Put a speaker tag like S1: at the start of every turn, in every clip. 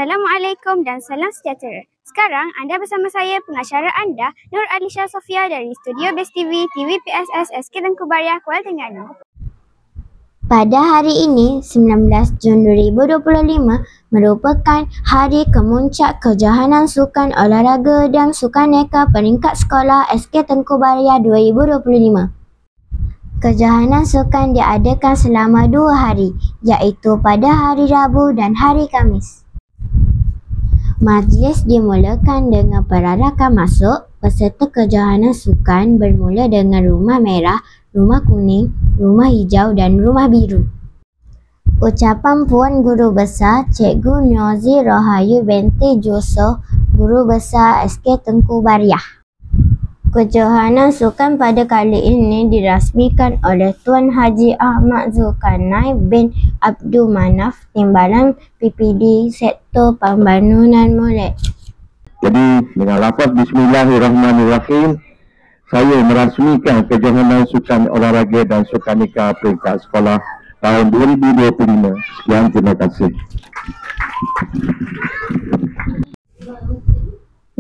S1: Assalamualaikum dan salam sejahtera. Sekarang anda bersama saya, pengacara anda, Nur Alisha Sofia dari Studio Best TV, TVPSS SK Tengku Bariah, Kuala Terengganu.
S2: Pada hari ini, 19 Jun 2025, merupakan Hari Kemuncak Kejohanan Sukan Olahraga dan Sukaneka Peringkat Sekolah SK Tengku Bariah 2025. Kejohanan sukan diadakan selama 2 hari, iaitu pada hari Rabu dan hari Khamis. Majlis dimulakan dengan perarakan masuk. Peserta kejohanan sukan bermula dengan rumah merah, rumah kuning, rumah hijau dan rumah biru. Ucapan Puan Guru Besar Cikgu Nyozi Rohayu binti Jusoh, Guru Besar SK Tengku Bariah. Kejohanan sukan pada kali ini dirasmikan oleh Tuan Haji Ahmad Zulkarnain bin Abdul Manaf, Timbalan PPD Sektor Pembangunan Molek.
S3: Jadi dengan lafaz Bismillahirrahmanirrahim, saya merasmikan kejohanan sukan olahraga dan sukaneka peringkat sekolah tahun 2025. Sekian, terima kasih.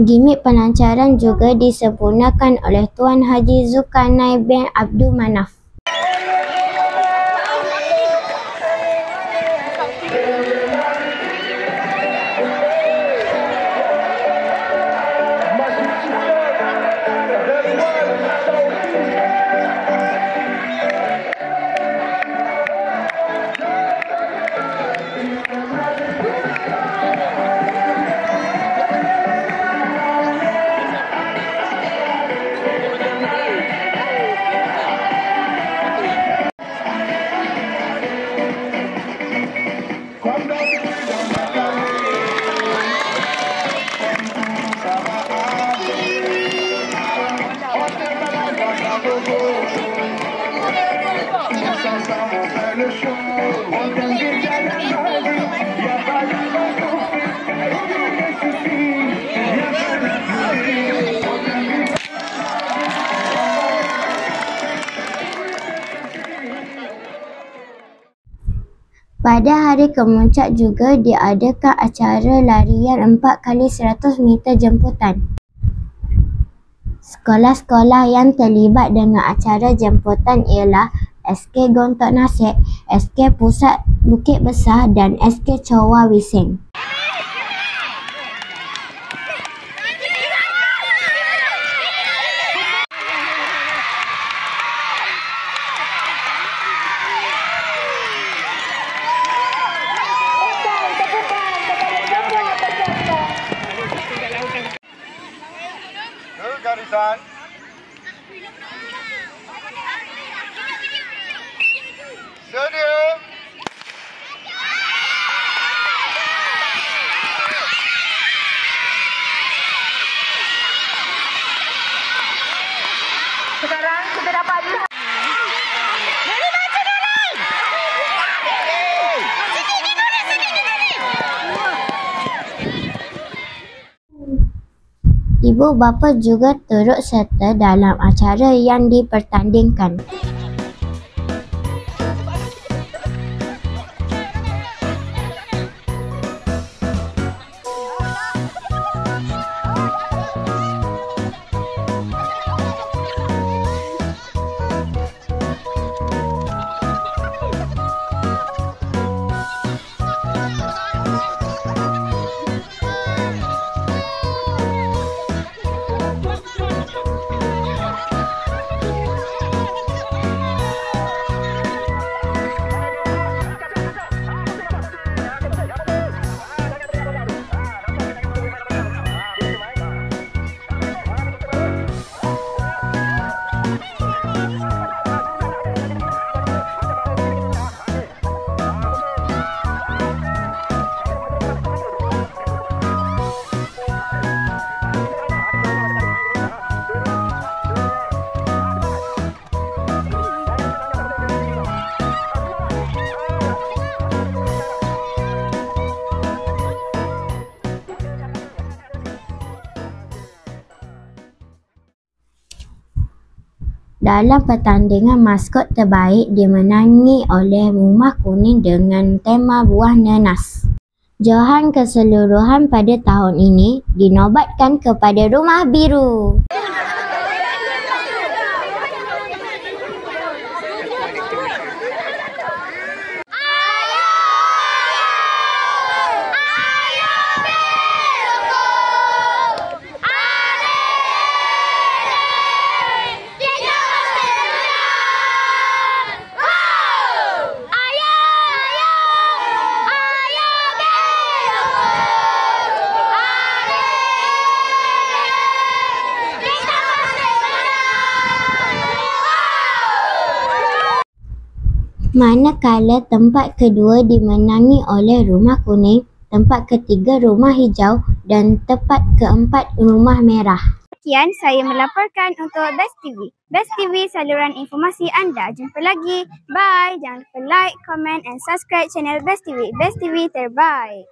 S2: Gimik pelancaran juga disempurnakan oleh Tuan Haji Zulkarnain bin Abdul Manaf. Pada hari kemuncak juga diadakan acara larian 4x100 meter jemputan. Sekolah-sekolah yang terlibat dengan acara jemputan ialah SK Gontok Nasib, SK Pusat Bukit Besar dan SK Chowa Wiseng.
S3: Garisan. Sedia.
S1: Sekarang kita dapat lihat.
S2: Ibu bapa juga turut serta dalam acara yang dipertandingkan. Dalam pertandingan, maskot terbaik dimenangi oleh Rumah Kuning dengan tema Buah Nenas. Johan keseluruhan pada tahun ini dinobatkan kepada Rumah Biru. Manakala tempat kedua dimenangi oleh Rumah Kuning, tempat ketiga Rumah Hijau dan tempat keempat Rumah Merah.
S1: Sekian saya melaporkan untuk Best TV. Best TV, saluran informasi anda. Jumpa lagi. Bye. Jangan lupa like, comment and subscribe channel Best TV. Best TV terbaik.